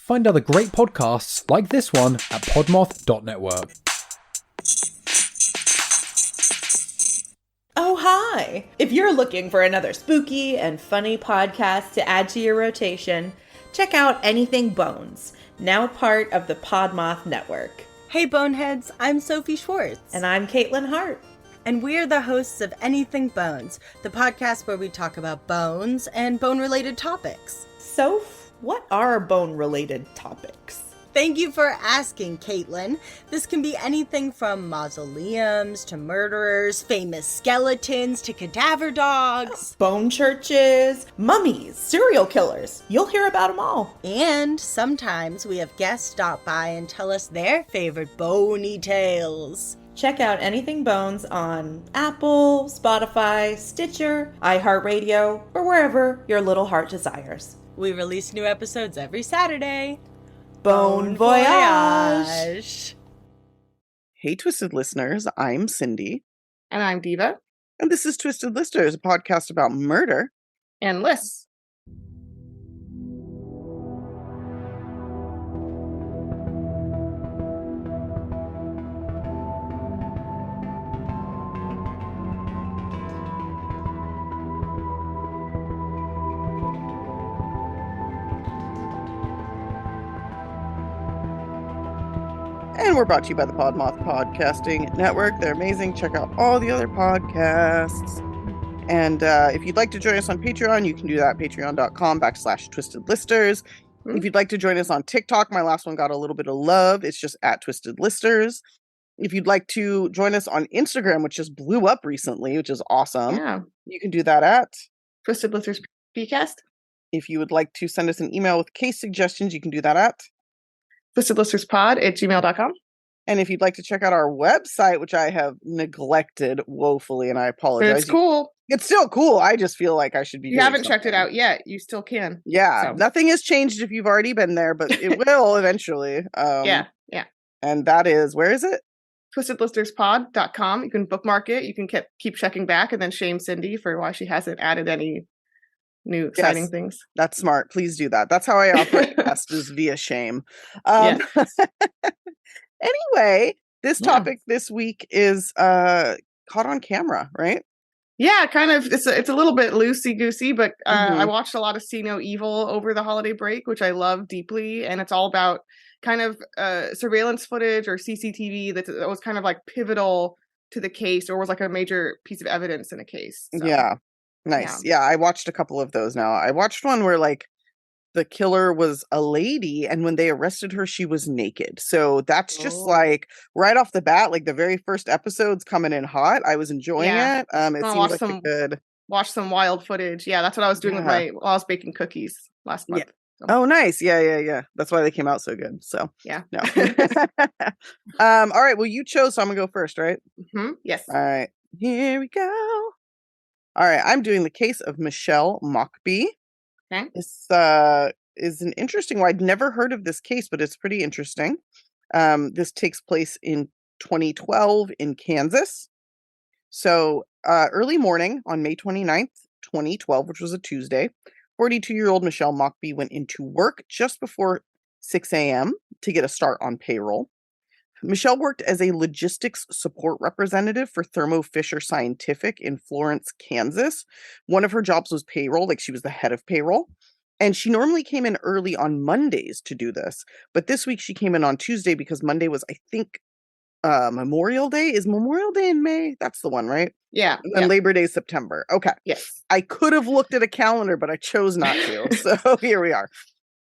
Find other great podcasts like this one at podmoth.network. Oh, hi! If you're looking for another spooky and funny podcast to add to your rotation, check out Anything Bones, now part of the Podmoth Network. Hey Boneheads, I'm Sophie Schwartz. And I'm Caitlin Hart. And we're the hosts of Anything Bones, the podcast where we talk about bones and bone-related topics. Soph, what are bone-related topics? Thank you for asking, Caitlin. This can be anything from mausoleums to murderers, famous skeletons to cadaver dogs. Bone churches, mummies, serial killers. You'll hear about them all. And sometimes we have guests stop by and tell us their favorite bony tales. Check out Anything Bones on Apple, Spotify, Stitcher, iHeartRadio, or wherever your little heart desires. We release new episodes every Saturday. Bon voyage! Hey, Twisted listeners, I'm Cindy. And I'm Diva. And this is Twisted Listeners, a podcast about murder And lists. And we're brought to you by the Podmoth Podcasting Network. They're amazing. Check out all the other podcasts. And if you'd like to join us on Patreon, you can do that at patreon.com/twistedlisters. If you'd like to join us on TikTok, my last one got a little bit of love. It's just at Twisted Listers. If you'd like to join us on Instagram, which just blew up recently, which is awesome, Yeah. you can do that at Twisted Listeners PCast. If you would like to send us an email with case suggestions, you can do that at TwistedListersPod@gmail.com. And if you'd like to check out our website, which I have neglected woefully, and I apologize. It's cool. It's still cool. I just feel like I should be. You haven't checked it out yet. You still can. Yeah. So. Nothing has changed if you've already been there, but it will eventually. Yeah. And that is, where is it? TwistedListersPod.com. You can bookmark it. You can keep checking back and then shame Cindy for why she hasn't added any new exciting things. That's smart. Please do that. That's how I operate best, is via shame. Anyway, this topic this week is caught on camera, right? Yeah, kind of. It's a little bit loosey-goosey, but I watched a lot of See No Evil over the holiday break, which I love deeply, and it's all about kind of surveillance footage or CCTV that was kind of like pivotal to the case, or was like a major piece of evidence in a case. So. Yeah. Nice. Yeah, I watched a couple of those now. I watched one where like the killer was a lady, and when they arrested her, she was naked. So that's just like right off the bat, like the very first episode's coming in hot. I was enjoying it. It seemed like a good. Watch some wild footage. Yeah, that's what I was doing while I was baking cookies last month. Yeah. So. Oh, nice. Yeah. That's why they came out so good. So yeah. No. All right. Well, you chose, so I'm gonna go first, right? Mm-hmm. Yes. All right. Here we go. All right. I'm doing the case of Michelle Mockbee. Okay. This is an interesting one. I'd never heard of this case, but it's pretty interesting. This takes place in 2012 in Kansas. So early morning on May 29th, 2012, which was a Tuesday, 42-year-old Michelle Mockbee went into work just before 6 a.m. to get a start on payroll. Michelle worked as a logistics support representative for Thermo Fisher Scientific in Florence, Kansas. One of her jobs was payroll, like she was the head of payroll. And she normally came in early on Mondays to do this. But this week she came in on Tuesday because Monday was, I think, Memorial Day. Is Memorial Day in May? That's the one, right? Yeah. And Labor Day is September. Okay. Yes. I could have looked at a calendar, but I chose not to. So here we are.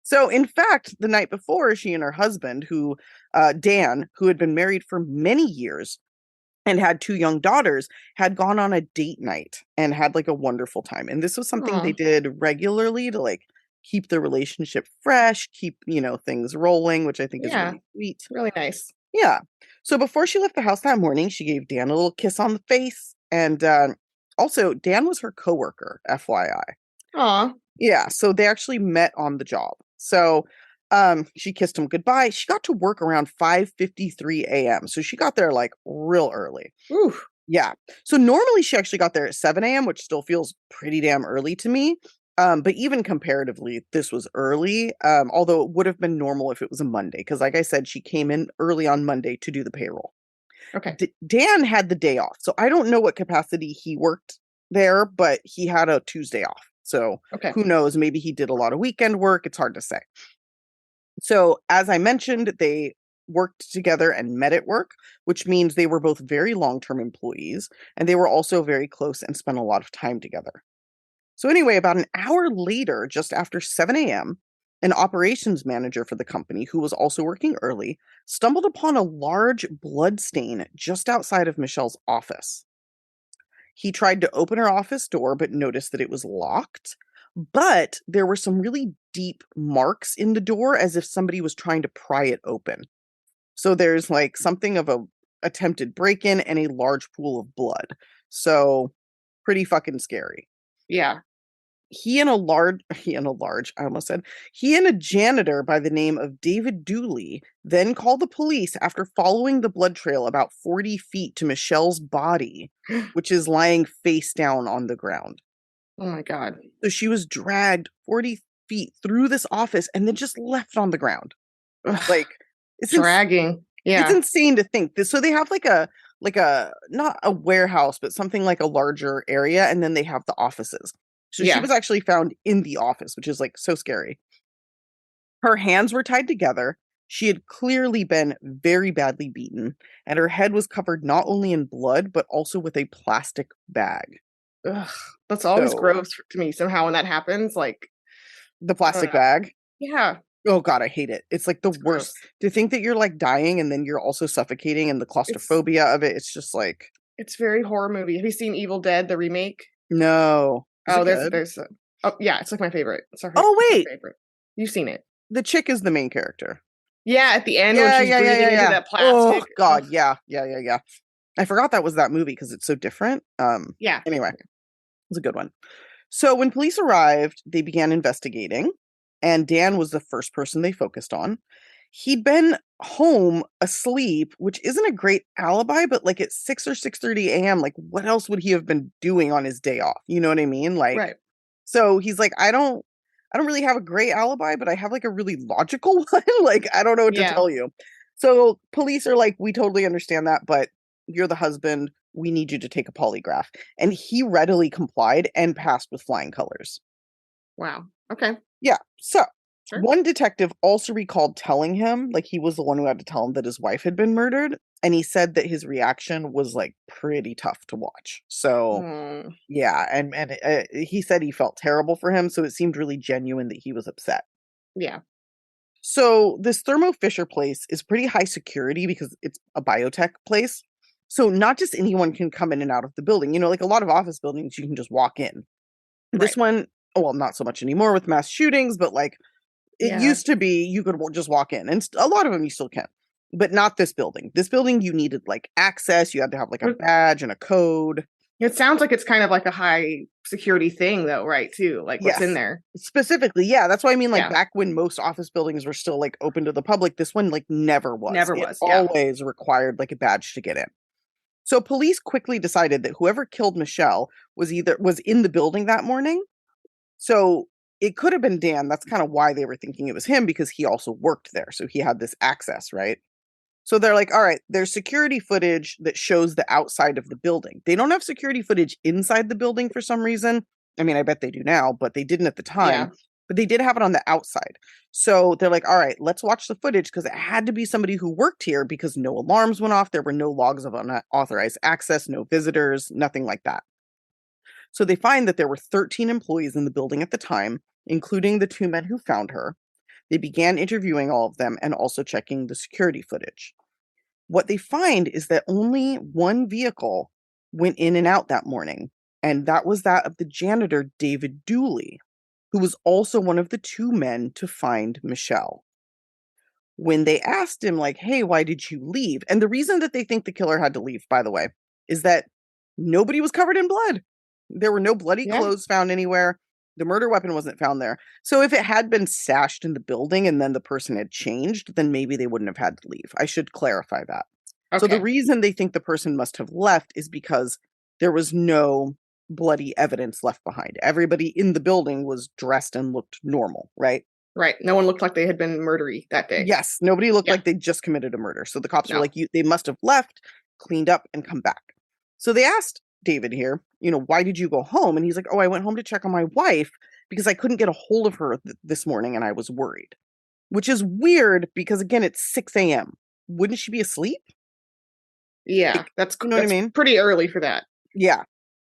So, in fact, the night before, she and her husband, Dan, who had been married for many years and had 2 young daughters, had gone on a date night and had like a wonderful time. And this was something they did regularly to like keep the relationship fresh, keep, things rolling, which I think is really sweet. Really nice. Yeah. So before she left the house that morning, she gave Dan a little kiss on the face. And also, Dan was her coworker, FYI. Aw. Yeah. So they actually met on the job. So she kissed him goodbye. She got to work around 5:53 a.m. So she got there like real early. Ooh. Yeah. So normally she actually got there at 7 a.m., which still feels pretty damn early to me. But even comparatively, this was early, although it would have been normal if it was a Monday, because like I said, she came in early on Monday to do the payroll. Okay. Dan had the day off, so I don't know what capacity he worked there, but he had a Tuesday off. So who knows? Maybe he did a lot of weekend work. It's hard to say. So as I mentioned, they worked together and met at work, which means they were both very long-term employees, and they were also very close and spent a lot of time together. So anyway, about an hour later, just after 7 a.m., an operations manager for the company, who was also working early, stumbled upon a large blood stain just outside of Michelle's office. He tried to open her office door, but noticed that it was locked. But there were some really deep marks in the door as if somebody was trying to pry it open. So there's like something of a attempted break-in and a large pool of blood. So pretty fucking scary. Yeah. He and a janitor by the name of David Dooley then called the police after following the blood trail about 40 feet to Michelle's body, which is lying face down on the ground. Oh my God. So she was dragged 40 feet through this office and then just left on the ground. Like, it's dragging. It's insane to think this. So they have like a not a warehouse, but something like a larger area, and then they have the offices. So she was actually found in the office, which is like so scary. Her hands were tied together. She had clearly been very badly beaten, and her head was covered not only in blood, but also with a plastic bag. Ugh, that's always gross to me somehow when that happens. Like the plastic bag. Yeah. Oh God, I hate it. It's like the worst. To think that you're like dying and then you're also suffocating, and the claustrophobia of it. It's just like, it's very horror movie. Have you seen Evil Dead, the remake? No. There's yeah, it's like my favorite. Sorry. Oh wait, favorite. You've seen it. The chick is the main character. Yeah, at the end when she's breathing into that plastic. Oh God, yeah. I forgot that was that movie because it's so different. Yeah. Anyway, it's a good one. So when police arrived, they began investigating, and Dan was the first person they focused on. He'd been home asleep, which isn't a great alibi, but like at 6 or 6:30 a.m., like what else would he have been doing on his day off? You know what I mean? Like, right. So he's like, I don't really have a great alibi, but I have like a really logical one. Like, I don't know what to tell you. So police are like, we totally understand that, but you're the husband. We need you to take a polygraph. And he readily complied and passed with flying colors. Wow. Okay. Yeah. So one detective also recalled telling him, like he was the one who had to tell him that his wife had been murdered. And he said that his reaction was like pretty tough to watch. So yeah. And he said he felt terrible for him. So it seemed really genuine that he was upset. Yeah. So this Thermo Fisher place is pretty high security because it's a biotech place. So not just anyone can come in and out of the building. You know, like a lot of office buildings, you can just walk in. This one, well, not so much anymore with mass shootings, but like it used to be you could just walk in, and a lot of them you still can, but not this building. This building, you needed like access. You had to have like a badge and a code. It sounds like it's kind of like a high security thing though, right? Too, like what's in there. Specifically, yeah. That's why I mean, like back when most office buildings were still like open to the public, this one like never was. It always required like a badge to get in. So police quickly decided that whoever killed Michelle was in the building that morning. So it could have been Dan. That's kind of why they were thinking it was him, because he also worked there. So he had this access, right? So they're like, all right, there's security footage that shows the outside of the building. They don't have security footage inside the building for some reason. I mean, I bet they do now, but they didn't at the time. Yeah. But they did have it on the outside. So they're like, all right, let's watch the footage, because it had to be somebody who worked here, because no alarms went off. There were no logs of unauthorized access, no visitors, nothing like that. So they find that there were 13 employees in the building at the time, including the 2 men who found her. They began interviewing all of them and also checking the security footage. What they find is that only one vehicle went in and out that morning, and that was that of the janitor, David Dooley, who was also one of the 2 men to find Michelle. When they asked him, like, hey, why did you leave? And the reason that they think the killer had to leave, by the way, is that nobody was covered in blood. There were no bloody clothes found anywhere. The murder weapon wasn't found there. So if it had been stashed in the building and then the person had changed, then maybe they wouldn't have had to leave. I should clarify that. Okay. So the reason they think the person must have left is because there was no bloody evidence left behind. Everybody in the building was dressed and looked normal, right? Right. No one looked like they had been murdery that day. Yes. Nobody looked like they just committed a murder. So the cops were like, they must have left, cleaned up, and come back. So they asked David here, why did you go home? And he's like, oh, I went home to check on my wife because I couldn't get a hold of her this morning and I was worried. Which is weird because, again, it's 6 a.m. Wouldn't she be asleep? Yeah, like, that's what I mean? Pretty early for that. Yeah.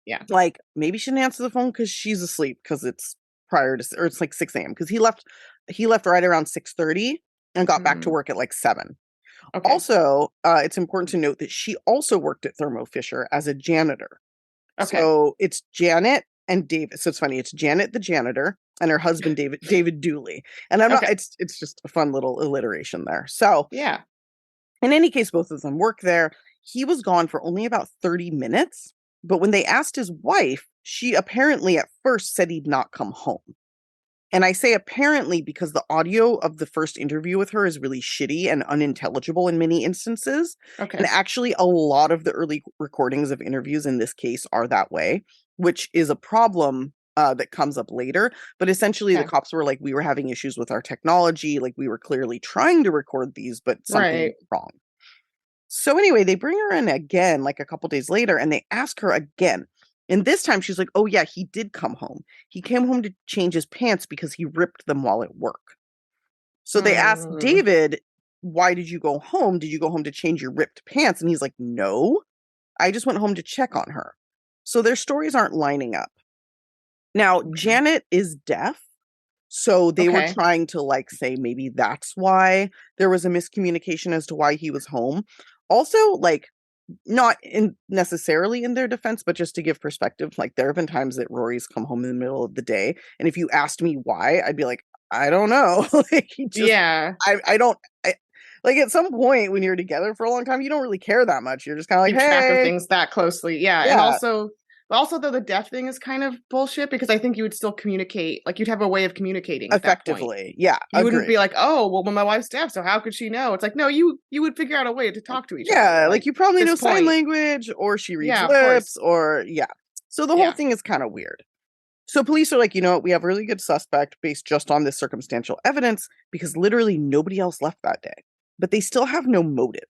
Yeah. Like, maybe she didn't answer the phone because she's asleep because it's prior to, or it's like 6 a.m. because he left right around 6:30 and got back to work at like 7. Okay. Also, it's important to note that she also worked at Thermo Fisher as a janitor. Okay. So it's Janet and David. So it's funny. It's Janet, the janitor, and her husband, David Dooley. And I'm not, it's just a fun little alliteration there. So yeah. In any case, both of them work there. He was gone for only about 30 minutes. But when they asked his wife, she apparently at first said he'd not come home. And I say apparently because the audio of the first interview with her is really shitty and unintelligible in many instances. Okay. And actually, a lot of the early recordings of interviews in this case are that way, which is a problem that comes up later. But essentially, the cops were like, we were having issues with our technology. Like, we were clearly trying to record these, but something was wrong. So anyway, they bring her in again, like a couple days later, and they ask her again. And this time she's like, oh, yeah, he did come home. He came home to change his pants because he ripped them while at work. So they asked David, why did you go home? Did you go home to change your ripped pants? And he's like, no, I just went home to check on her. So their stories aren't lining up. Now, Janet is deaf. So they were trying to like say maybe that's why there was a miscommunication as to why he was home. Also, like, not necessarily in their defense, but just to give perspective, like there have been times that Rory's come home in the middle of the day. And if you asked me why, I'd be like, I don't know. Like, I don't like at some point when you're together for a long time, you don't really care that much. You're just kind of like, keep track of things that closely. Yeah. And also though the deaf thing is kind of bullshit because I think you would still communicate, like you'd have a way of communicating effectively. Yeah. You wouldn't be like, oh, well, my wife's deaf, so how could she know? It's like, no, you would figure out a way to talk to each other. Yeah, like you probably know sign language or she reads lips or So the whole thing is kind of weird. So police are like, you know what, we have a really good suspect based just on this circumstantial evidence because literally nobody else left that day. But they still have no motive.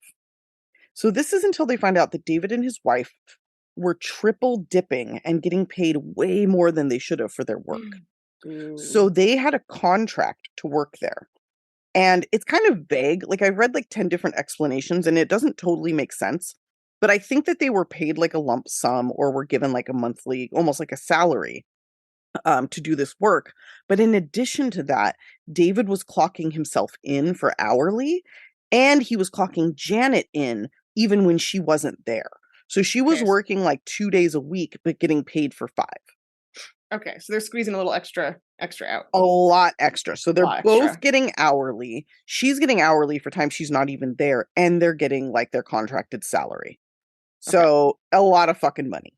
So this is until they find out that David and his wife were triple dipping and getting paid way more than they should have for their work. So they had a contract to work there. And it's kind of vague. Like I've read like 10 different explanations and it doesn't totally make sense. But I think that they were paid like a lump sum or were given like a monthly, almost like a salary to do this work. But in addition to that, David was clocking himself in for hourly and he was clocking Janet in even when she wasn't there. So she was working like 2 days a week, but getting paid for 5. Okay. So they're squeezing a little extra out. A lot extra. So they're both getting hourly. She's getting hourly for time she's not even there. And they're getting like their contracted salary. So a lot of fucking money.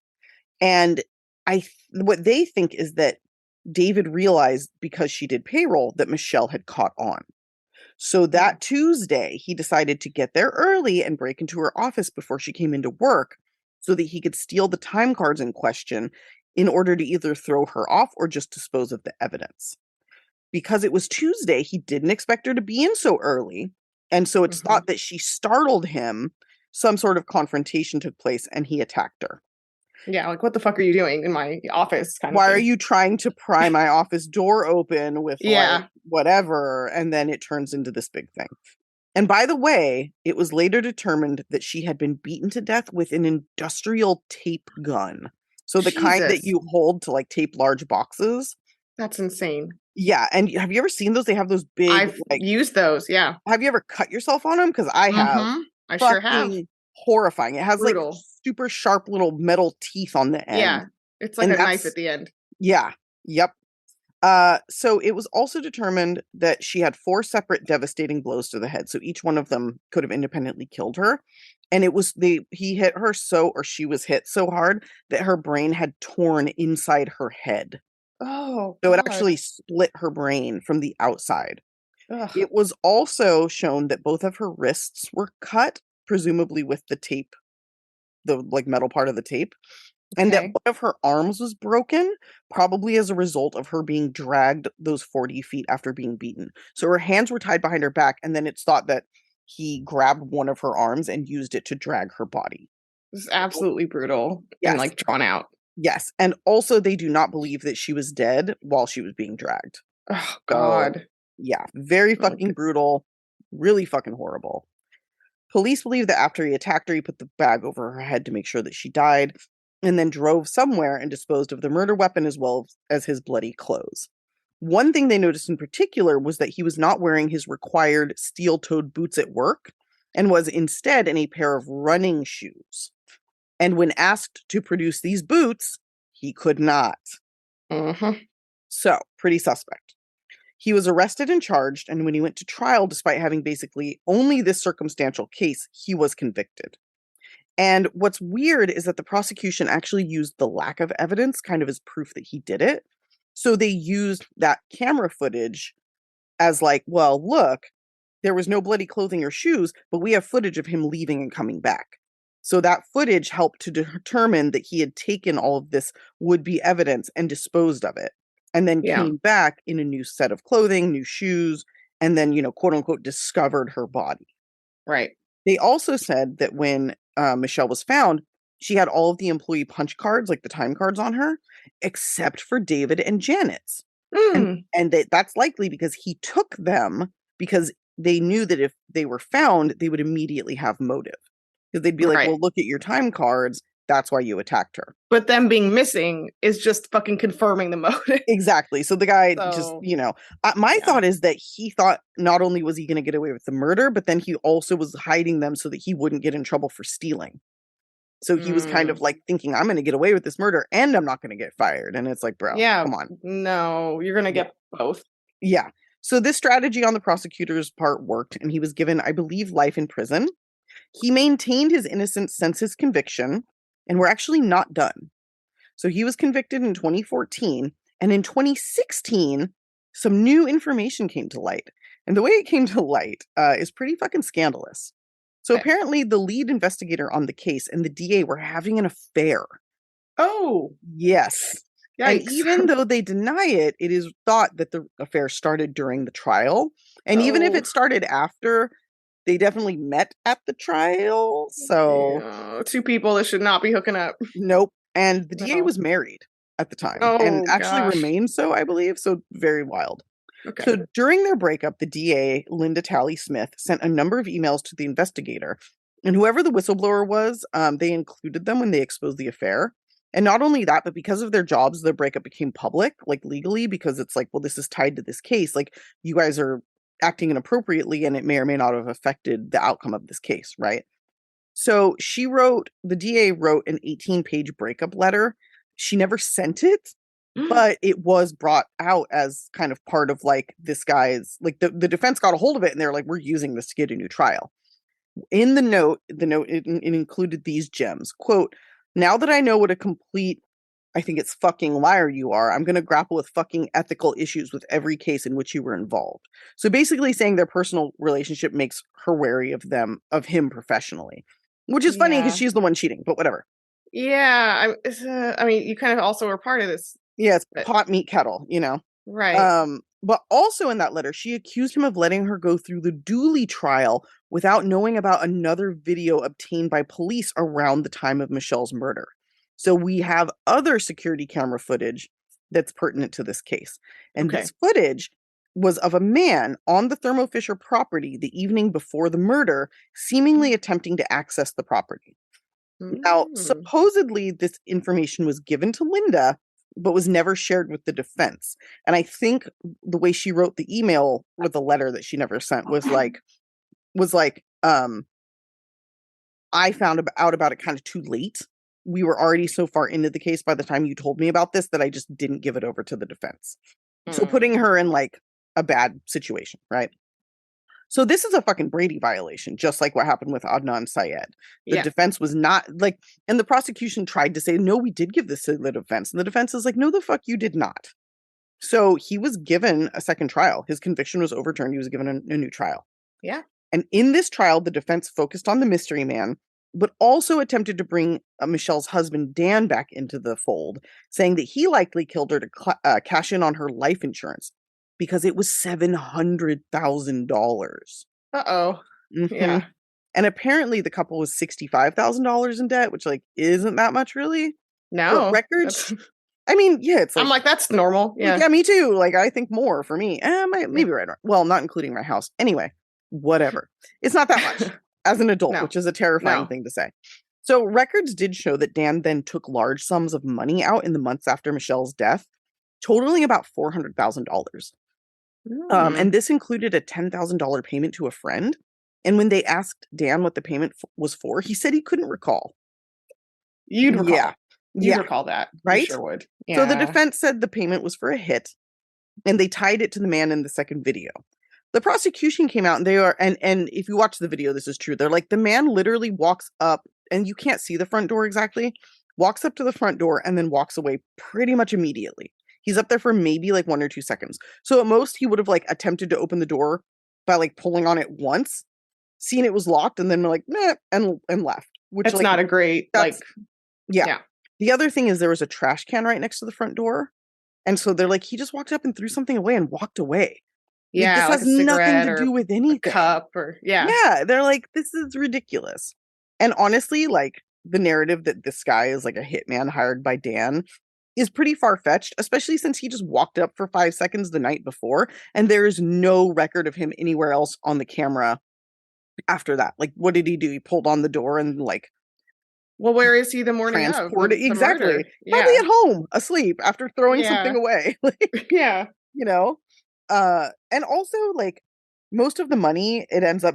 And what they think is that David realized because she did payroll that Michelle had caught on. So that Tuesday, he decided to get there early and break into her office before she came into work so that he could steal the time cards in question in order to either throw her off or just dispose of the evidence. Because it was Tuesday, he didn't expect her to be in so early. And so it's thought that she startled him. Some sort of confrontation took place and he attacked her. Yeah, like, what the fuck are you doing in my office? Why are you trying to pry my office door open with like whatever? And then it turns into this big thing. And by the way, it was later determined that she had been beaten to death with an industrial tape gun. So the kind that you hold to like tape large boxes. That's insane. Yeah. And have you ever seen those? They have those big. I've used those. Yeah. Have you ever cut yourself on them? Because I have. I sure have. Horrifying. It has like super sharp little metal teeth on the end. Yeah. It's like a knife at the end. Yeah. Yep. So it was also determined that she had 4 separate devastating blows to the head. So each one of them could have independently killed her. And it was he hit her she was hit so hard that her brain had torn inside her head. Oh, so it actually split her brain from the outside. Ugh. It was also shown that both of her wrists were cut, presumably with the tape, the like metal part of the tape. and that one of her arms was broken, probably as a result of her being dragged those 40 feet after being beaten. So her hands were tied behind her back, and then it's thought that he grabbed one of her arms and used it to drag her body. This is absolutely brutal Yes. and drawn out. Yes. And also they do not believe that she was dead while she was being dragged. Oh, God. So, yeah. Very fucking brutal. Really fucking horrible. Police believe that after he attacked her, he put the bag over her head to make sure that she died, and then drove somewhere and disposed of the murder weapon as well as his bloody clothes. One thing they noticed in particular was that he was not wearing his required steel-toed boots at work and was instead in a pair of running shoes. And when asked to produce these boots, he could not. So, pretty suspect. He was arrested and charged, and when he went to trial, despite having basically only this circumstantial case, he was convicted. And what's weird is that the prosecution actually used the lack of evidence kind of as proof that he did it. So they used that camera footage as like, well, look, there was no bloody clothing or shoes, but we have footage of him leaving and coming back. So that footage helped to determine that he had taken all of this would-be evidence and disposed of it. And then came back in a new set of clothing, new shoes, and then, quote unquote, discovered her body. Right. They also said that when Michelle was found, she had all of the employee punch cards, like the time cards on her, except for David and Janet's. And that's likely because he took them because they knew that if they were found, they would immediately have motive. Because they'd be like, well, look at your time cards. That's why you attacked her. But them being missing is just fucking confirming the motive. Exactly. So the guy my thought is that he thought not only was he going to get away with the murder, but then he also was hiding them so that he wouldn't get in trouble for stealing. So he was kind of like thinking, I'm going to get away with this murder and I'm not going to get fired. And it's like, bro, come on. No, you're going to get both. Yeah. So this strategy on the prosecutor's part worked, and he was given, I believe, life in prison. He maintained his innocence since his conviction, and we're actually not done. So he was convicted in 2014, and in 2016, some new information came to light. And the way it came to light is pretty fucking scandalous. So apparently the lead investigator on the case and the DA were having an affair. Oh. Yes. Yikes. And even though they deny it, it is thought that the affair started during the trial. And even if it started after, they definitely met at the trial. So two people that should not be hooking up. Nope. And the DA was married at the time and actually remained so, I believe. So very wild. Okay. So during their breakup, the DA, Linda Talley Smith, sent a number of emails to the investigator. And whoever the whistleblower was, they included them when they exposed the affair. And not only that, but because of their jobs, their breakup became public, like legally, because it's like, well, this is tied to this case. Like, you guys are acting inappropriately and it may or may not have affected the outcome of this case, right? So the DA wrote an 18-page breakup letter. She never sent it, but it was brought out as kind of part of like this guy's, like the defense got a hold of it and they're like, we're using this to get a new trial. In the note, it included these gems. Quote, now that I know what a complete, I think it's fucking liar you are, I'm going to grapple with fucking ethical issues with every case in which you were involved. So basically saying their personal relationship makes her wary of him professionally, which is funny because she's the one cheating, but whatever. Yeah. I mean, you kind of also were part of this. Yeah, it's pot, meat, kettle, Right. But also in that letter, she accused him of letting her go through the Dooley trial without knowing about another video obtained by police around the time of Michelle's murder. So we have other security camera footage that's pertinent to this case. And this footage was of a man on the Thermo Fisher property the evening before the murder, seemingly attempting to access the property. Now, supposedly this information was given to Linda, but was never shared with the defense. And I think the way she wrote the email with the letter that she never sent was like, I found out about it kind of too late. We were already so far into the case by the time you told me about this that I just didn't give it over to the defense. So putting her in like a bad situation, right? So this is a fucking Brady violation, just like what happened with Adnan Syed. The defense was not like, and the prosecution tried to say, no, we did give this to the defense. And the defense is like, no, the fuck you did not. So he was given a second trial. His conviction was overturned. He was given a new trial. Yeah. And in this trial, the defense focused on the mystery man but also attempted to bring Michelle's husband, Dan, back into the fold, saying that he likely killed her to cash in on her life insurance because it was $700,000. Uh-oh. Mm-hmm. Yeah. And apparently the couple was $65,000 in debt, which, like, isn't that much really. No. But records, I mean, yeah, it's like, I'm like, that's normal. Yeah. like, yeah, me too. Like, I think more for me. Maybe right. Well, not including my house. Anyway, whatever. It's not that much as an adult, No. which is a terrifying thing to say. So records did show that Dan then took large sums of money out in the months after Michelle's death, totaling about $400,000. And this included a $10,000 payment to a friend. And when they asked Dan what the payment was for, he said he couldn't recall. You'd recall. Yeah. You'd recall that. Right? You sure would. Yeah. So the defense said the payment was for a hit, and they tied it to the man in the second video. The prosecution came out, and they are, and if you watch the video, this is true. They're like, the man literally walks up, and you can't see the front door exactly, walks up to the front door, and then walks away pretty much immediately. He's up there for maybe like 1 or 2 seconds. So at most, he would have like attempted to open the door by like pulling on it once, seen it was locked, and then like, meh, and left. Which it's like, not a great, like, yeah. The other thing is there was a trash can right next to the front door. And so they're like, he just walked up and threw something away and walked away. Yeah. Like, this has nothing to do with anything. Cup or, Yeah. They're like, this is ridiculous. And honestly, like, the narrative that this guy is like a hitman hired by Dan is pretty far-fetched, especially since he just walked up for 5 seconds the night before. And there is no record of him anywhere else on the camera after that. Like, what did he do? He pulled on the door and like, well, where is he the morning transported? of? Exactly. Probably at home, asleep after throwing something away. Like, yeah. You know? And also, like, most of the money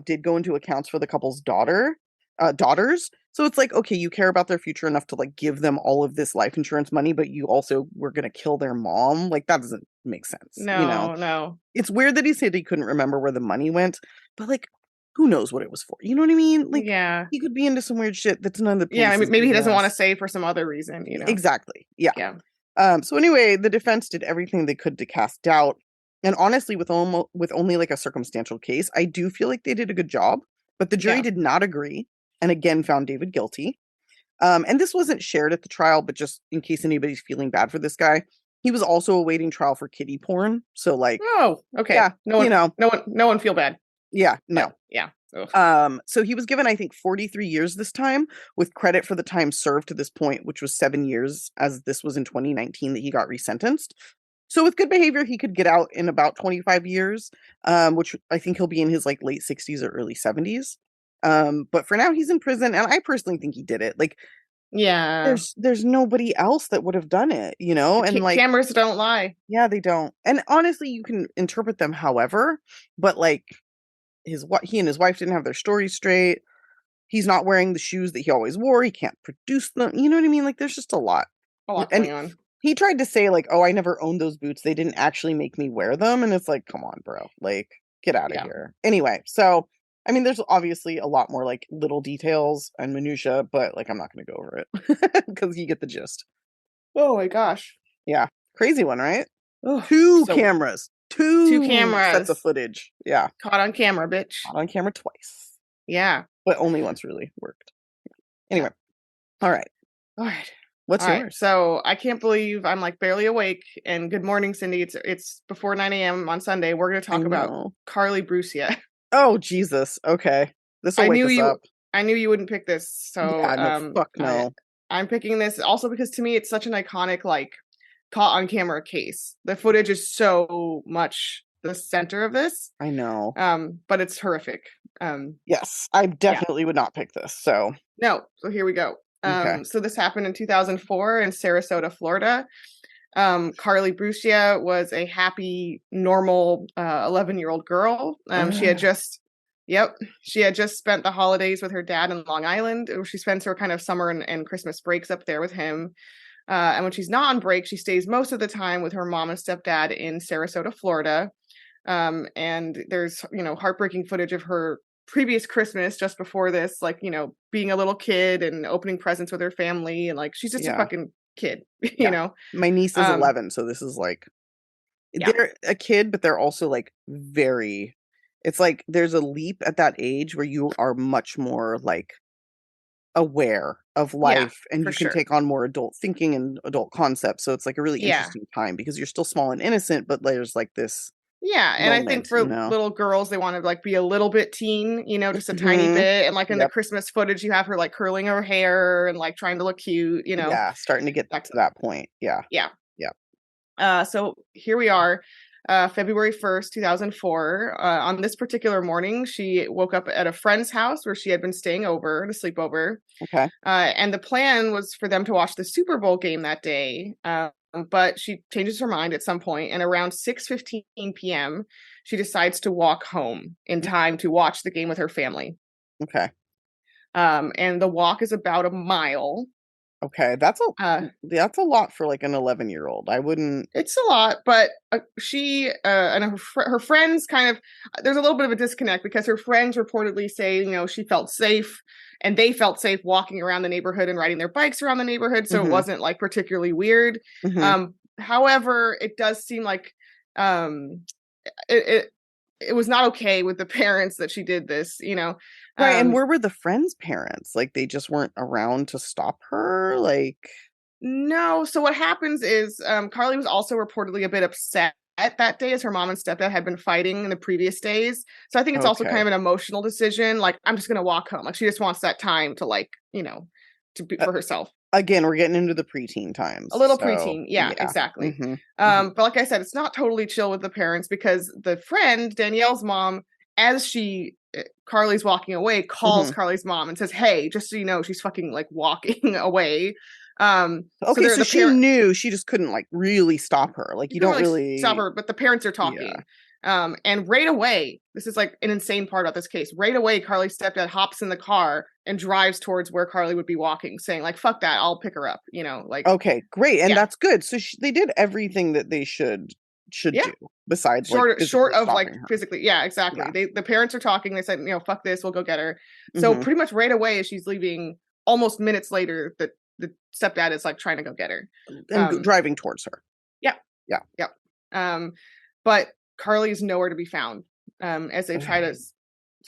did go into accounts for the couple's daughters. So it's like, okay, you care about their future enough to like give them all of this life insurance money, but you also were gonna kill their mom. Like, that doesn't make sense. No, you know? No. It's weird that he said he couldn't remember where the money went, but like, who knows what it was for? You know what I mean? Like, he could be into some weird shit that's none of the police's I mean, maybe he doesn't want to business. say for some other reason, you know. Exactly. Yeah. Yeah. So anyway, the defense did everything they could to cast doubt. And honestly, with only like a circumstantial case, I do feel like they did a good job. But the jury did not agree, and again found David guilty. And this wasn't shared at the trial, but just in case anybody's feeling bad for this guy, he was also awaiting trial for kiddie porn. So like, oh, okay, yeah, no one feel bad. Yeah, no, yeah. Ugh. So he was given, I think, 43 years this time, with credit for the time served to this point, which was 7 years, as this was in 2019 that he got resentenced. So with good behavior, he could get out in about 25 years, which I think he'll be in his like late 60s or early 70s. But for now, he's in prison, and I personally think he did it. Like, yeah, there's nobody else that would have done it, you know. And like, cameras don't lie. Yeah, they don't. And honestly, you can interpret them however, but like, he and his wife didn't have their stories straight. He's not wearing the shoes that he always wore. He can't produce them. You know what I mean? Like, there's just a lot going on. He tried to say like, oh, I never owned those boots. They didn't actually make me wear them. And it's like, come on, bro. Like, get out of here. Anyway, so, I mean, there's obviously a lot more like little details and minutia, but like, I'm not going to go over it because you get the gist. Oh my gosh. Yeah. Crazy one, right? Ugh, Two cameras. Two cameras. Sets of footage. Yeah. Caught on camera, bitch. Caught on camera twice. Yeah. But only once really worked. Anyway. All right. What's yours? Right. So I can't believe I'm like barely awake. And good morning, Cindy. It's before 9 a.m. on Sunday. We're going to talk about Carly Brucia. Oh, Jesus. Okay. This will wake us up. I knew you wouldn't pick this. So fuck no. I'm picking this also because to me, it's such an iconic, like, caught on camera case. The footage is so much the center of this. I know. But it's horrific. Yes, I definitely would not pick this. So no. So here we go. So this happened in 2004 in Sarasota, Florida. Carly Brucia was a happy, normal 11-year-old girl. She had just spent the holidays with her dad in Long Island. She spends her kind of summer and Christmas breaks up there with him. And when she's not on break, she stays most of the time with her mom and stepdad in Sarasota, Florida. And there's, heartbreaking footage of her previous Christmas just before this, like, being a little kid and opening presents with her family. And like, she's just a fucking kid, you know? My niece is 11. So this is like, they're a kid, but they're also like it's like there's a leap at that age where you are much more like aware of life, and for you can sure. take on more adult thinking and adult concepts. So it's like a really Yeah. interesting time because you're still small and innocent, but there's like this Yeah, and I think moment, for you know? little girls, they want to like be a little bit teen, you know, just a tiny Mhm. bit. And like in the Yep. Christmas footage, you have her like curling her hair and like trying to look cute, you know. Yeah, starting to get That's to that point. Yeah. yeah. Yep. So here we are, February 1st, 2004. On this particular morning, she woke up at a friend's house where she had been staying over to sleep over. Okay. And the plan was for them to watch the Super Bowl game that day. But she changes her mind at some point, and around 6:15 p.m., she decides to walk home in time to watch the game with her family. Okay. And the walk is about a mile. Okay. Uh, That's a lot for like an 11-year-old. I wouldn't. It's a lot, but she and her friends kind of, there's a little bit of a disconnect because her friends reportedly say, you know, she felt safe and they felt safe walking around the neighborhood and riding their bikes around the neighborhood. So it wasn't like particularly weird. However, it does seem like it was not okay with the parents that she did this, you know. Right. And where were the friends' parents? Like they just weren't around to stop her? Like. No. So what happens is Carly was also reportedly a bit upset that day as her mom and stepdad had been fighting in the previous days. So I think it's also kind of an emotional decision. Like, I'm just going to walk home. Like, she just wants that time to like, you know, to be for herself. Again, we're getting into the preteen times. A little preteen. Yeah, exactly. But like I said, it's not totally chill with the parents because the friend, Danielle's mom, as Carly's walking away, calls Carly's mom and says, "Hey, just so you know, she's fucking like walking away." Okay, so she knew, she just couldn't like really stop her. Like you don't really stop her, but the parents are talking. And right away, this is like an insane part of this case. Right away, Carly's stepdad hops in the car and drives towards where Carly would be walking, saying like, "Fuck that, I'll pick her up." You know, like. Okay, great, and that's good. So they did everything that they should do, besides short of like her. physically. Yeah, exactly. Yeah. The parents are talking. They said, you know, "Fuck this, we'll go get her." So pretty much right away, as she's leaving, almost minutes later, the stepdad is like trying to go get her and driving towards her. But Carly's nowhere to be found. As they try to,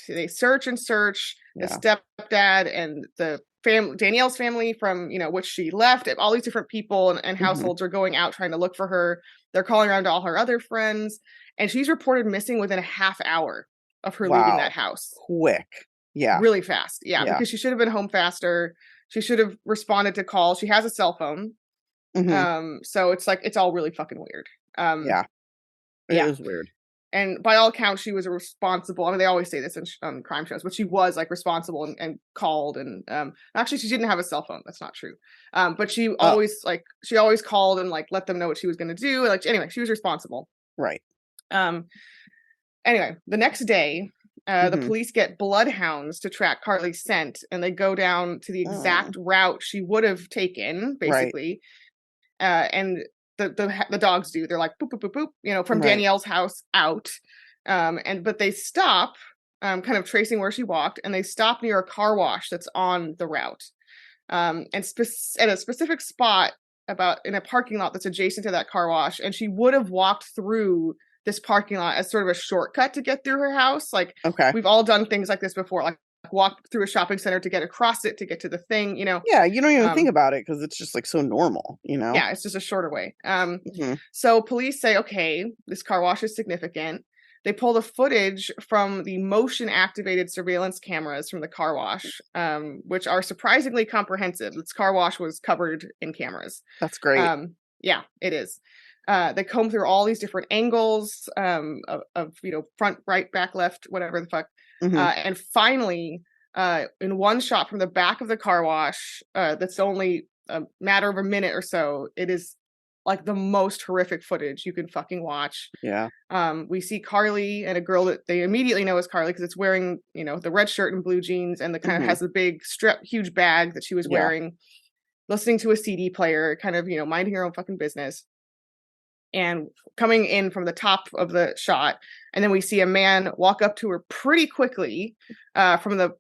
they search and search. The stepdad and the family, Danielle's family from, you know, which she left, all these different people and households are going out trying to look for her. They're calling around to all her other friends, and she's reported missing within a half hour of her leaving that house. Quick. Yeah. Really fast. Yeah, because she should have been home faster. She should have responded to calls. She has a cell phone. So it's like, it's all really fucking weird. It is weird. And by all accounts, she was responsible. I mean, they always say this in crime shows, but she was like responsible and called. And actually, she didn't have a cell phone. That's not true. But she always called and like let them know what she was going to do. Like, anyway, she was responsible. Right. Anyway, the next day, the police get bloodhounds to track Carly's scent, and they go down to the exact route she would have taken, basically. And the dogs do. They're like boop boop boop boop, you know, from Danielle's house out. But they stop, kind of tracing where she walked, and they stop near a car wash that's on the route. And at a specific spot in a parking lot that's adjacent to that car wash, and she would have walked through this parking lot as sort of a shortcut to get through her house. Like, we've all done things like this before, like walk through a shopping center to get across it, to get to the thing, you know. Yeah, you don't even think about it because it's just like so normal, you know. Yeah, it's just a shorter way. So police say, okay, this car wash is significant. They pull the footage from the motion activated surveillance cameras from the car wash, which are surprisingly comprehensive. This car wash was covered in cameras. That's great. Yeah, it is. They comb through all these different angles of you know, front, right, back, left, whatever the fuck. And finally, in one shot from the back of the car wash, that's only a matter of a minute or so, it is like the most horrific footage you can fucking watch. Yeah. We see Carly and a girl that they immediately know is Carly because it's wearing, you know, the red shirt and blue jeans, and the kind of has the big huge bag that she was wearing, listening to a CD player, kind of, you know, minding her own fucking business. And coming in from the top of the shot, and then we see a man walk up to her pretty quickly from the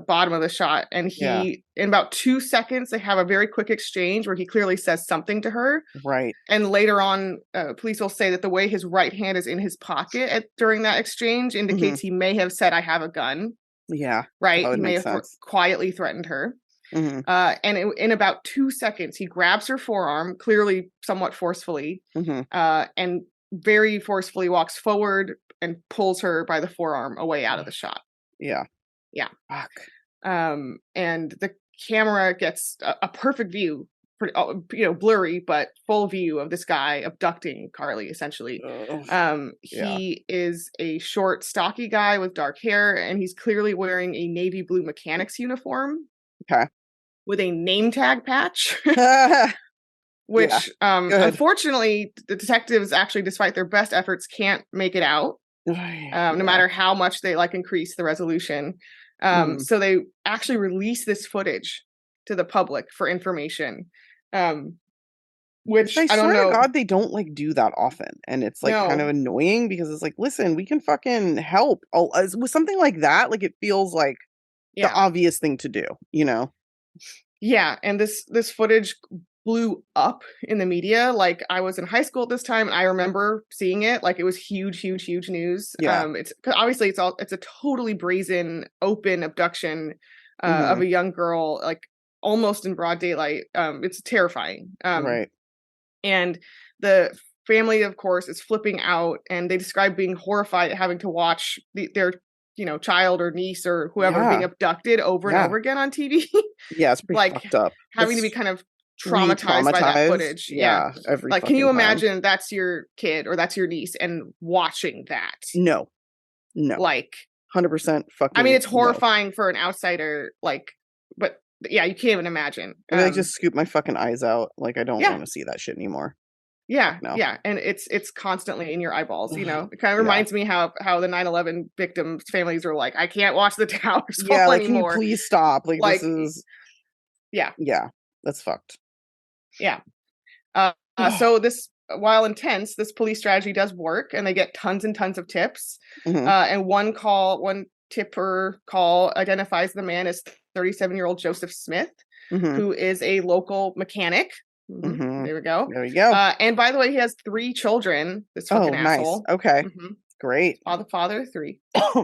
bottom of the shot, and he in about 2 seconds they have a very quick exchange where he clearly says something to her. Right. And later on, police will say that the way his right hand is in his pocket during that exchange indicates he may have said, "I have a gun." Yeah. Right? That would He may make have sense. quietly threatened her. Mhm. And in about 2 seconds, he grabs her forearm, clearly somewhat forcefully, Mhm. and very forcefully walks forward and pulls her by the forearm away out of the shot. Yeah. Yeah. Fuck. And the camera gets a perfect view, blurry, but full view of this guy abducting Carly, essentially. Ugh. He is a short, stocky guy with dark hair, and he's clearly wearing a navy blue mechanic's uniform. Okay. With a name tag patch. Yeah. Which, Good. unfortunately, the detectives actually, despite their best efforts, can't make it out. No matter how much they increase the resolution. So they actually release this footage to the public for information. Which I don't swear know. to God, they don't do that often, and it's kind of annoying because it's listen, we can fucking help. With something like that, it feels like the obvious thing to do, Yeah, and this footage blew up in the media. I was in high school at this time, and I remember seeing it. It was huge news. Yeah. It's obviously it's a totally brazen, open abduction of a young girl, almost in broad daylight. It's terrifying. Right. And the family, of course, is flipping out, and they describe being horrified at having to watch their child or niece or whoever being abducted over and over again on TV. Yeah, it's pretty fucked up. Having to be kind of traumatized by that footage. Yeah. Every can you fucking time. imagine that's your kid or that's your niece and watching that? No. 100% fucking. I mean, it's horrifying for an outsider, but yeah, you can't even imagine. I just scoop my fucking eyes out. I don't want to see that shit anymore. Yeah, yeah, and it's constantly in your eyeballs. It kind of reminds me how the 9/11 victims' families were like, I can't watch the towers fall anymore. Can you please stop? This is yeah, that's fucked. Yeah. So this, while intense, this police strategy does work, and they get tons and tons of tips. And one tipper call identifies the man as 37-year-old Joseph Smith, who is a local mechanic. There we go. And by the way, he has 3 children. This fucking asshole. Nice. Okay. Great. Father 3.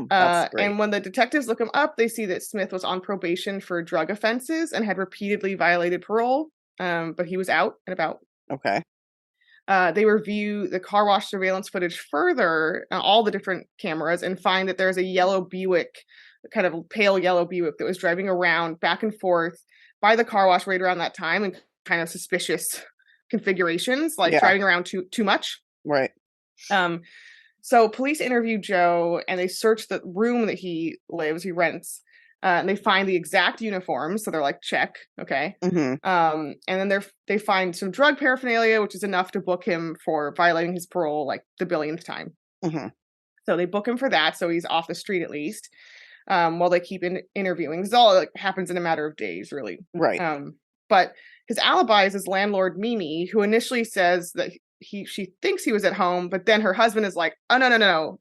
That's great. And when the detectives look him up, they see that Smith was on probation for drug offenses and had repeatedly violated parole. But he was out and about. Okay. They review the car wash surveillance footage further, all the different cameras, and find that there's a yellow Buick, kind of pale yellow Buick, that was driving around back and forth by the car wash right around that time, and kind of suspicious configurations, driving around too much. Right. So police interview Joe, and they search the room that he rents, and they find the exact uniform. So they're like, check. Okay. And then they find some drug paraphernalia, which is enough to book him for violating his parole, the billionth time. So they book him for that. So he's off the street at least, while they keep interviewing. This all happens in a matter of days, really. Right. But his alibi is his landlord, Mimi, who initially says that she thinks he was at home, but then her husband is like, oh, no.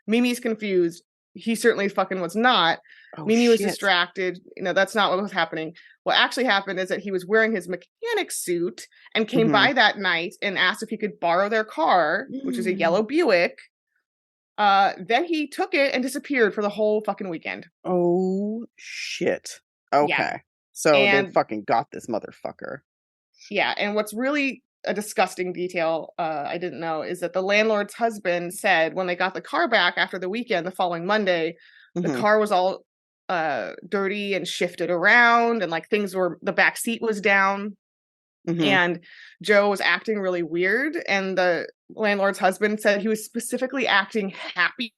Mimi's confused. He certainly fucking was not. Mimi was distracted. That's not what was happening. What actually happened is that he was wearing his mechanic suit and came by that night and asked if he could borrow their car, which is a yellow Buick. Then he took it and disappeared for the whole fucking weekend. Oh, shit. Okay. Yeah. So they fucking got this motherfucker. Yeah, and what's really a disgusting detail I didn't know is that the landlord's husband said when they got the car back after the weekend, the following Monday, the car was all dirty and shifted around, and the back seat was down, and Joe was acting really weird, and the landlord's husband said he was specifically acting happy.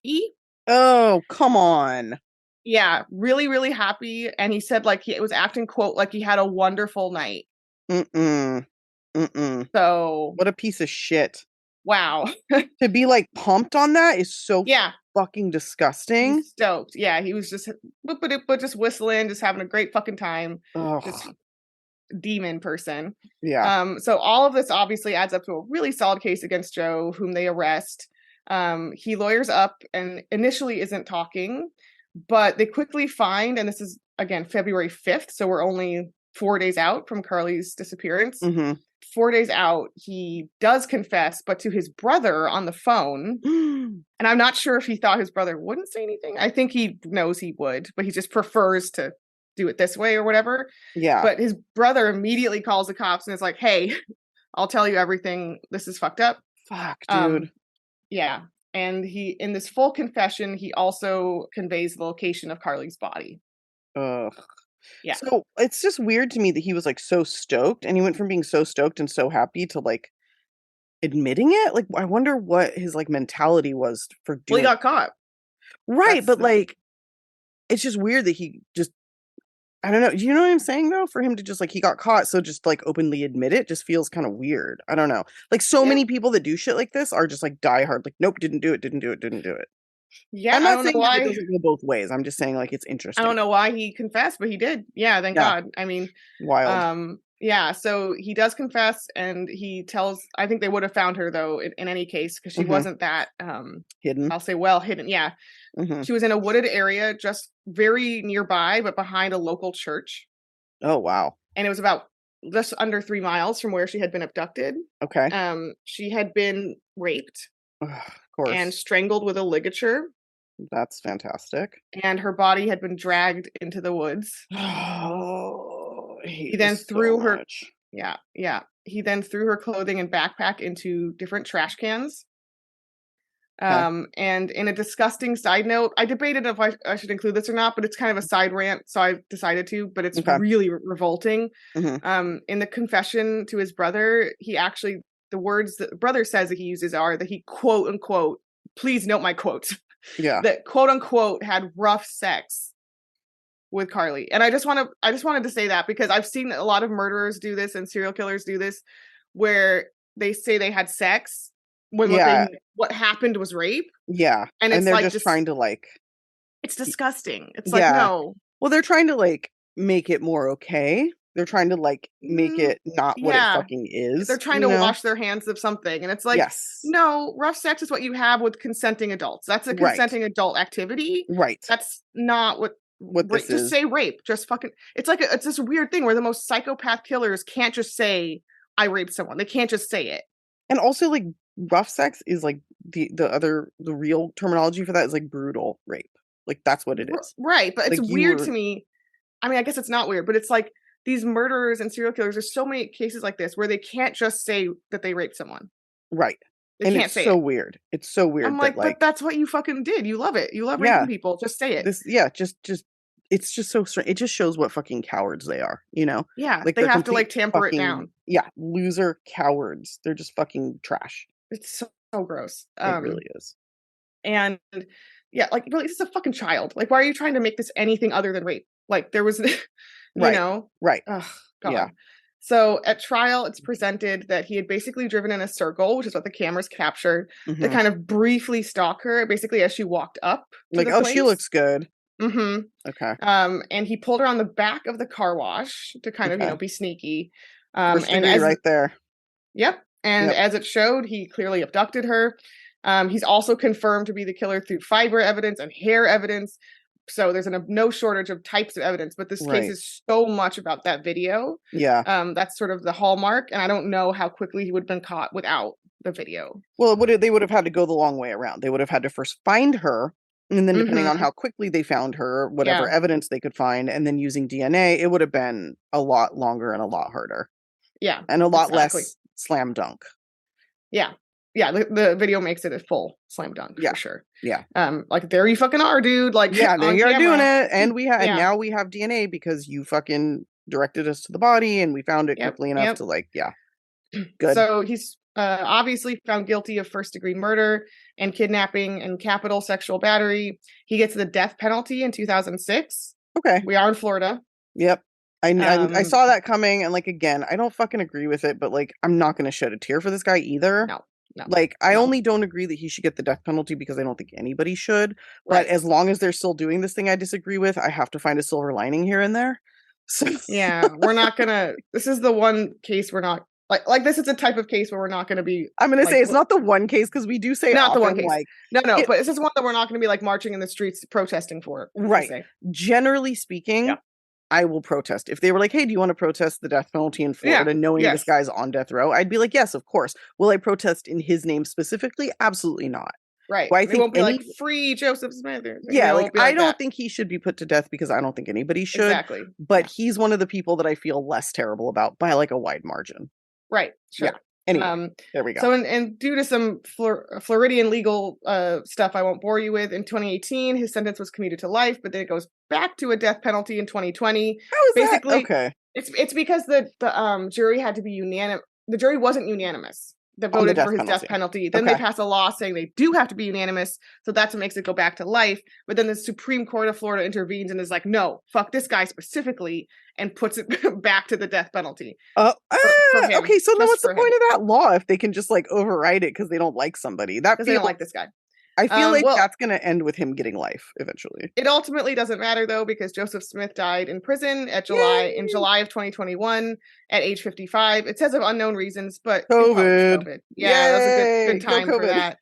Oh, come on. Yeah, really, really happy. And he said he was acting, quote, like he had a wonderful night. So what a piece of shit. Wow. To be pumped on that is so fucking disgusting. He's stoked. Yeah, he was just just whistling, just having a great fucking time. Ugh. Just demon person. Yeah. So all of this obviously adds up to a really solid case against Joe, whom they arrest. He lawyers up and initially isn't talking, but they quickly find, and this is again February 5th, so we're only 4 days out from Carly's disappearance. 4 days out, he does confess, but to his brother on the phone. And I'm not sure if he thought his brother wouldn't say anything. I think he knows he would, but he just prefers to do it this way or whatever. Yeah. But his brother immediately calls the cops and is like, hey, I'll tell you everything. This is fucked up. Fuck, dude. Yeah. And he, in this full confession, he also conveys the location of Carly's body. Ugh. Yeah. So it's just weird to me that he was like so stoked, and he went from being so stoked and so happy to like admitting it. Like, I wonder what his like mentality was for doing. Well, he got caught. Right, but like, it's just weird that he just, I don't know. Do you know what I'm saying though? For him to just like, he got caught, so just like openly admit it just feels kind of weird. I don't know. Like, so many people that do shit like this are just like diehard, like, nope, didn't do it. Yeah, I'm not saying that it doesn't go both ways. I'm just saying like it's interesting. I don't know why he confessed, but he did. Yeah, thank God. I mean, wild. Yeah, so he does confess, and he tells. I think they would have found her though in any case, because she wasn't that hidden. I'll say hidden. Yeah, she was in a wooded area, just very nearby, but behind a local church. Oh wow! And it was about just under 3 miles from where she had been abducted. Okay. She had been raped. Of course. And strangled with a ligature. That's fantastic. And her body had been dragged into the woods. Oh, he then threw her. Yeah. He then threw her clothing and backpack into different trash cans. And in a disgusting side note, I debated if I should include this or not, but it's kind of a side rant, so I decided to. But it's really revolting. In the confession to his brother, he actually. The words that the brother says that he uses are that he quote unquote, please note my quotes. Yeah. That quote unquote had rough sex with Carly. And I just wanted to say that because I've seen a lot of murderers do this and serial killers do this where they say they had sex when what happened was rape. Yeah. And it's they're like just trying to like, it's disgusting. It's like, no. Well, they're trying to like make it more okay. They're trying to like make it not what it fucking is. They're trying to wash their hands of something. And it's like, no, rough sex is what you have with consenting adults. That's a consenting adult activity. Right. That's not what this is. Just say rape. Just fucking, it's like, it's this weird thing where the most psychopath killers can't just say, I raped someone. They can't just say it. And also like rough sex is like the real terminology for that is like brutal rape. Like that's what it is. Right. But it's weird to me. I mean, I guess it's not weird, but it's like, these murderers and serial killers, there's so many cases like this where they can't just say that they raped someone. Right. They can't say it. Weird. It's so weird. I'm like, but that's what you fucking did. You love it. You love raping people. Just say it. Just it's just so strange. It just shows what fucking cowards they are, you know? Yeah. Like they have to like tamper it down. Yeah. Loser cowards. They're just fucking trash. It's so gross. It really is. And yeah, like really, this is a fucking child. Like, why are you trying to make this anything other than rape? Like there was you know? Right. Oh, God. Yeah. So at trial, it's presented that he had basically driven in a circle, which is what the cameras captured, to kind of briefly stalk her, basically as she walked up. Like, oh, she looks good. Okay. And he pulled her on the back of the car wash to kind of, be sneaky. And right there. Yep. And as it showed, he clearly abducted her. He's also confirmed to be the killer through fiber evidence and hair evidence. So there's no shortage of types of evidence, but this case is so much about that video. Yeah. That's sort of the hallmark. And I don't know how quickly he would have been caught without the video. Well, they would have had to go the long way around. They would have had to first find her. And then depending on how quickly they found her, whatever evidence they could find, and then using DNA, it would have been a lot longer and a lot harder. Yeah. And a lot less slam dunk. Yeah. Yeah, the video makes it a full slam dunk for sure. Yeah. Like there you fucking are, dude. Like there you are doing it. And and now we have DNA because you fucking directed us to the body and we found it quickly enough to like, good. So he's obviously found guilty of first-degree murder and kidnapping and capital sexual battery. He gets the death penalty in 2006. Okay. We are in Florida. Yep. I saw that coming, and like again, I don't fucking agree with it, but like I'm not gonna shed a tear for this guy either. No. Like I only don't agree that he should get the death penalty because I don't think anybody should. But as long as they're still doing this thing I disagree with, I have to find a silver lining here and there. So we're not gonna. This is the one case we're not like. This is a type of case where we're not gonna be. I'm gonna say it's not the one case because we do say not often, the one case. Like but this is one that we're not gonna be like marching in the streets protesting for. Right. Generally speaking. I will protest. If they were like, hey, do you want to protest the death penalty in Florida, knowing this guy's on death row? I'd be like, yes, of course. Will I protest in his name specifically? Absolutely not. Right. Well, I It think won't be like free Joseph Smith. I don't think he should be put to death because I don't think anybody should. Exactly. But he's one of the people that I feel less terrible about by like a wide margin. Right. Sure. Yeah. Anyway, there we go. So, and due to some Floridian legal stuff I won't bore you with, in 2018, his sentence was commuted to life, but then it goes back to a death penalty in 2020. How is Basically, that? Okay. It's because the jury had to be unanimous. The jury wasn't unanimous. They voted for his death penalty. Then they passed a law saying they do have to be unanimous. So that's what makes it go back to life. But then the Supreme Court of Florida intervenes and is like, no, fuck this guy specifically, and puts it back to the death penalty. Okay, so then what's the point of that law if they can just like override it because they don't like somebody? Because they don't like this guy. I feel like that's going to end with him getting life eventually. It ultimately doesn't matter though, because Joseph Smith died in prison in July of 2021 at age 55. It says of unknown reasons, but COVID. Yeah, that's a good time for that.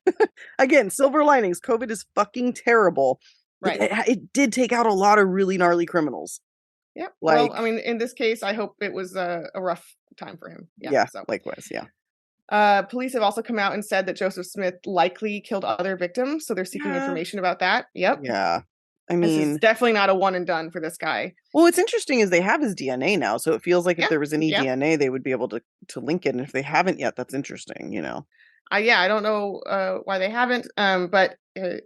Again, silver linings. COVID is fucking terrible. Right. It did take out a lot of really gnarly criminals. Yep. Well, I mean, in this case, I hope it was a rough time for him. Yeah, so. Likewise. Yeah. Police have also come out and said that Joseph Smith likely killed other victims, so they're seeking information about that. Yep. Yeah. I mean, this is definitely not a one and done for this guy. Well, what's interesting is they have his DNA now, so it feels like if there was any DNA, they would be able to link it. And if they haven't yet, that's interesting, you know. I don't know why they haven't, but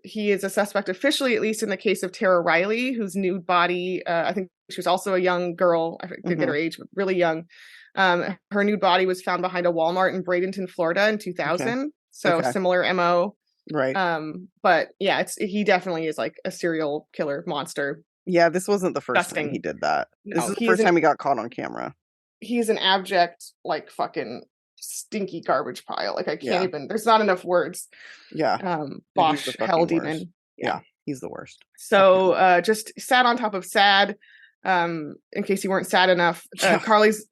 he is a suspect officially, at least in the case of Tara Riley, whose nude body, I think she was also a young girl, I didn't get her age, but really young. Her nude body was found behind a Walmart in Bradenton, Florida in 2000. So similar MO. Right. But yeah, he definitely is like a serial killer monster. Yeah, this wasn't the first time he did that. This is the first time he got caught on camera. He's an abject, like fucking stinky garbage pile. Like I can't even, there's not enough words. Yeah. Bosh hell demon. Yeah, he's the worst. So just sad on top of sad. In case you weren't sad enough, Carly's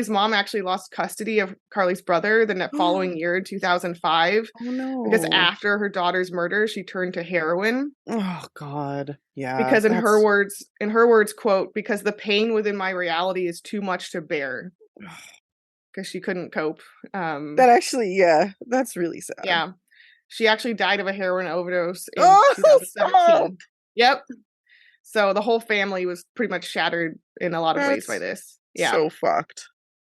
mom actually lost custody of Carly's brother the following year, 2005. Oh no! Because after her daughter's murder, she turned to heroin. Oh God, yeah. Because in her words, quote, "Because the pain within my reality is too much to bear." Because she couldn't cope. That actually, that's really sad. Yeah, she actually died of a heroin overdose in 2017. Yep. So the whole family was pretty much shattered in a lot of ways by this. Yeah. So fucked.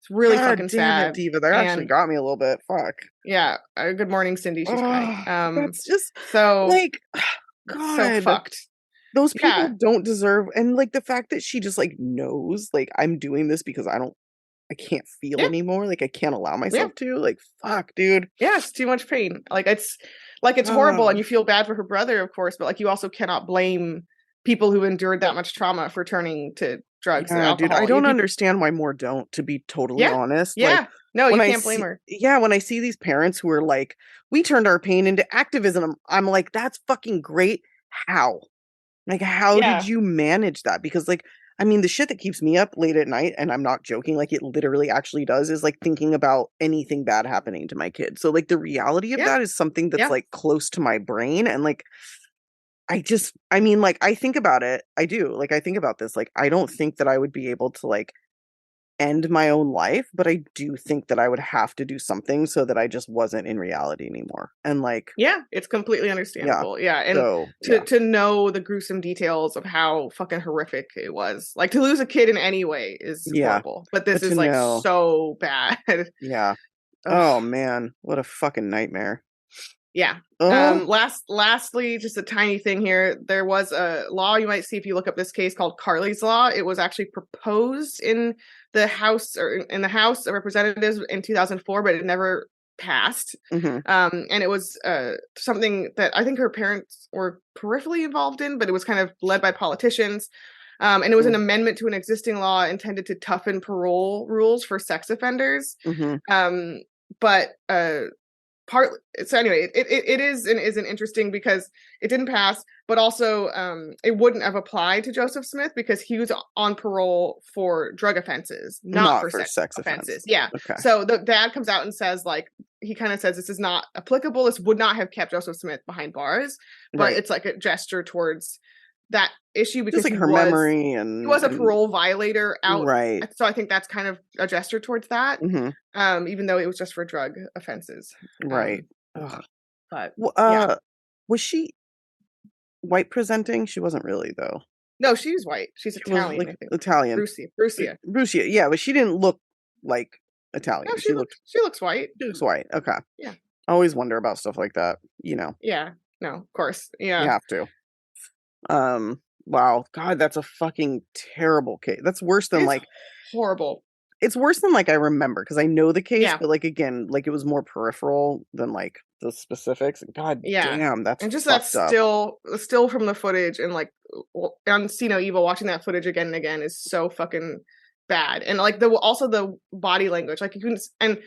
It's really fucking sad. Diva. That actually got me a little bit. Fuck. Yeah. Good morning, Cindy. She's crying. That's just so like, God. So fucked. Those people don't deserve, and like the fact that she just like knows, like, I'm doing this because I can't feel anymore. Like I can't allow myself to. Like, fuck, dude. Yeah, it's too much pain. it's horrible, and you feel bad for her brother, of course, but like you also cannot blame people who endured that much trauma for turning to drugs and alcohol. Dude, I don't understand why more don't, to be totally honest. Yeah. Like, no, you can't blame her. Yeah, when I see these parents who are like, we turned our pain into activism, I'm like, that's fucking great. How? Like, how did you manage that? Because like, I mean, the shit that keeps me up late at night, and I'm not joking, like it literally actually does, is like thinking about anything bad happening to my kid. So like the reality of that is something that's like close to my brain. And like, I think about it. I do. Like, I think about this. Like, I don't think that I would be able to like end my own life, but I do think that I would have to do something so that I just wasn't in reality anymore. And like, it's completely understandable. Yeah. And so, to know the gruesome details of how fucking horrific it was, like to lose a kid in any way is horrible, but this is like so bad. Yeah. Oh man, what a fucking nightmare. Yeah. Lastly, just a tiny thing here. There was a law you might see if you look up this case called Carly's Law. It was actually proposed in the House of Representatives in 2004, but it never passed. Mm-hmm. And it was something that I think her parents were peripherally involved in, but it was kind of led by politicians. And it was an amendment to an existing law intended to toughen parole rules for sex offenders. Mm-hmm. So anyway, it isn't interesting because it didn't pass, but also it wouldn't have applied to Joseph Smith because he was on parole for drug offenses, not for sex offenses. Yeah. Okay. So the dad comes out and says, like, he kind of says this is not applicable. This would not have kept Joseph Smith behind bars, but it's like a gesture towards that issue because just like her memory and he was a parole violator out. Right. So I think that's kind of a gesture towards that. Even though it was just for drug offenses. Right. But was she white presenting? She wasn't really though. No, she's white. She's Italian. Like, Italian. Brucia. Yeah, but she didn't look like Italian. No, she looks white. She looks white. Okay. Yeah. I always wonder about stuff like that, Yeah. No, of course. Yeah. You have to. Wow. God, that's a fucking terrible case. That's worse than horrible. It's worse than I remember because I know the case, but again, it was more peripheral than the specifics. God damn, that's and just fucked that still from the footage and on See No Evil, watching that footage again and again is so fucking bad. And also the body language, you couldn't. And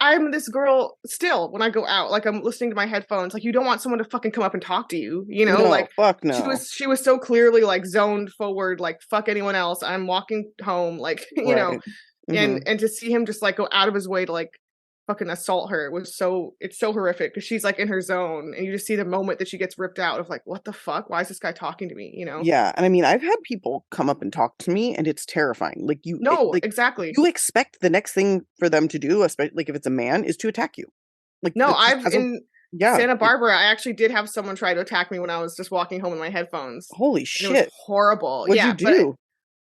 I'm this girl still when I go out, I'm listening to my headphones. You don't want someone to fucking come up and talk to you, No, fuck no. She was so clearly zoned forward, fuck anyone else. I'm walking home, you know, and to see him just go out of his way to fucking assault her it's so horrific because she's in her zone and you just see the moment that she gets ripped out of what the fuck, why is this guy talking to me, Yeah, and I mean I've had people come up and talk to me and it's terrifying. Exactly, you expect the next thing for them to do, especially if it's a man, is to attack you. Santa Barbara, I actually did have someone try to attack me when I was just walking home in my headphones. Holy shit, it was horrible. What'd you do?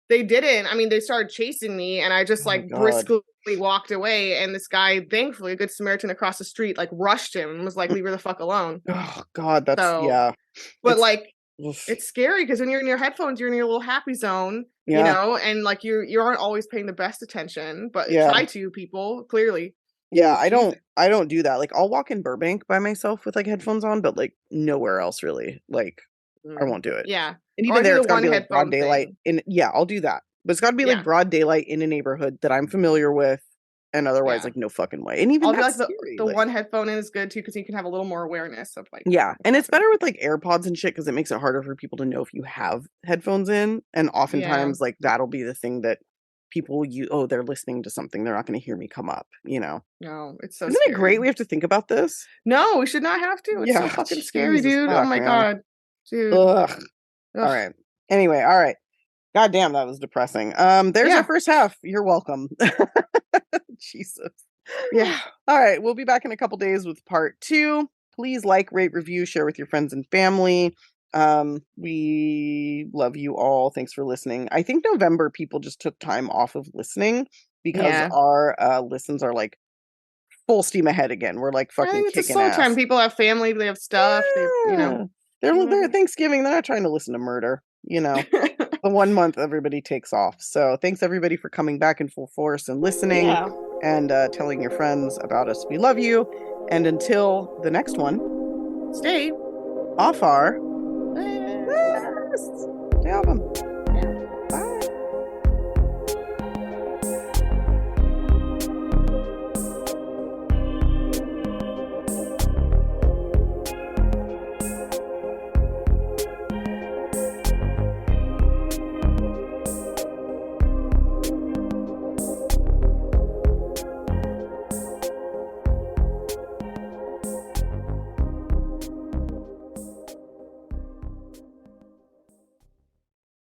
They didn't. I mean, they started chasing me and I just briskly walked away, and this guy, thankfully a good Samaritan across the street, rushed him and was leave her the fuck alone. Oh God, that's but it's scary because when you're in your headphones, you're in your little happy zone, you know, and you aren't always paying the best attention, but try to, people, clearly. I don't do that. I'll walk in Burbank by myself with headphones on, but nowhere else really. I won't do it. Yeah. And even there, it's gotta be broad daylight. I'll do that. But it's gotta be broad daylight in a neighborhood that I'm familiar with, and otherwise, no fucking way. And even that's scary. The one headphone in is good too because you can have a little more awareness of and it's better with AirPods and shit because it makes it harder for people to know if you have headphones in, and oftentimes that'll be the thing that people they're listening to something, they're not going to hear me come up, No, it's so Isn't scary. it great we have to think about this? No, we should not have to. It's so fucking scary, dude. Fuck, oh my man. God, dude. Ugh. All right. Anyway, all right. God damn, that was depressing. There's our first half. You're welcome. Jesus. Yeah. All right. We'll be back in a couple days with part 2. Please rate, review, share with your friends and family. We love you all. Thanks for listening. I think November people just took time off of listening because our listens are full steam ahead again. We're fucking I think it's kicking a slow ass. time. People have family, they have stuff. They're Thanksgiving. They're not trying to listen to murder. The 1 month everybody takes off. So thanks everybody for coming back in full force and listening and telling your friends about us. We love you. And until the next one, stay off our album.